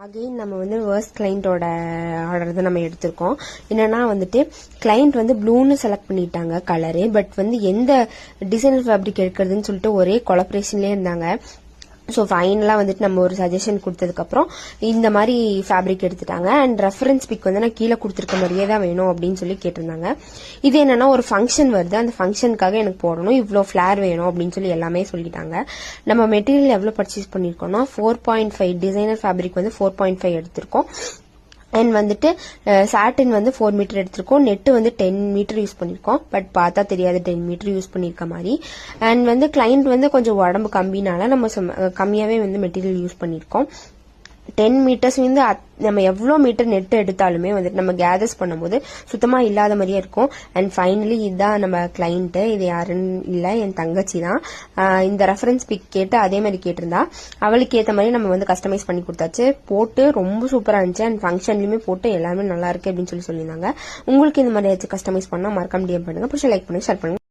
Again நம்ம வந்து worst கிளைண்டோட order தான் நம்ம எடுத்திருக்கோம். என்னன்னா வந்துட்டு கிளைண்ட் வந்து ப்ளூன்னு செலக்ட் பண்ணிட்டாங்க கலரு. பட் வந்து எந்த டிசைனர் ஃபேப்ரிக் எடுக்கிறதுன்னு சொல்லிட்டு ஒரே கொலபரேஷன்லேயே இருந்தாங்க. ஸோ ஃபைனலாக வந்துட்டு நம்ம ஒரு சஜஷன் கொடுத்ததுக்கப்புறம் இந்த மாதிரி ஃபேப்ரிக் எடுத்துட்டாங்க. அண்ட் ரெஃபரன்ஸ் பிக் வந்து நான் கீழே கொடுத்துருக்க மாதிரியே தான் வேணும் அப்படின்னு சொல்லி கேட்டிருந்தாங்க. இது என்னன்னா ஒரு ஃபங்க்ஷன் வருது, அந்த ஃபங்க்ஷனுக்காக எனக்கு போடணும், இவ்வளோ ஃபிளேர் வேணும் அப்படின்னு சொல்லி எல்லாமே சொல்லிட்டாங்க. நம்ம மெட்டீரியல் எவ்வளோ பர்ச்சேஸ் பண்ணியிருக்கோம்னா 4.5 டிசைனர் ஃபேப்ரிக் வந்து 4.5 எடுத்திருக்கோம். அண்ட் வந்துட்டு சாட்டின் வந்து 4 மீட்டர் எடுத்திருக்கோம். நெட்டு வந்து 10 மீட்டர் யூஸ் பண்ணிருக்கோம். பட் பார்த்தா தெரியாது 10 மீட்டர் யூஸ் பண்ணிருக்க மாதிரி. அண்ட் வந்து கிளைண்ட் வந்து கொஞ்சம் உடம்பு கம்மினால நம்ம கம்மியாவே வந்து மெட்டீரியல் யூஸ் பண்ணிருக்கோம். 10 மீட்டர்ஸ் வந்து நம்ம எவ்வளோ மீட்டர் நெட் எடுத்தாலுமே வந்துட்டு நம்ம கேதர்ஸ் பண்ணும்போது சுத்தமா இல்லாத மாதிரியே இருக்கும். அண்ட் ஃபைனலி இதுதான் நம்ம கிளைண்ட். இது யாருன்னு இல்லை, என் தங்கச்சி தான். இந்த ரெஃபரன்ஸ் பிக் கேட்டு அதே மாதிரி கேட்டிருந்தா. அவளுக்கு ஏற்ற மாதிரி நம்ம வந்து கஸ்டமைஸ் பண்ணி கொடுத்தாச்சு. போட்டு ரொம்ப சூப்பரா இருந்துச்சு. அண்ட் ஃபங்க்ஷன்லயுமே போட்டு எல்லாமே நல்லா இருக்கு அப்படின்னு சொல்லியிருந்தாங்க. உங்களுக்கு இந்த மாதிரி ஏதாச்சும் கஸ்டமைஸ் பண்ணா மறக்காம டிஎம் பண்ணுங்க. பிடிச்ச லைக் பண்ணுங்க, ஷேர் பண்ணுங்க.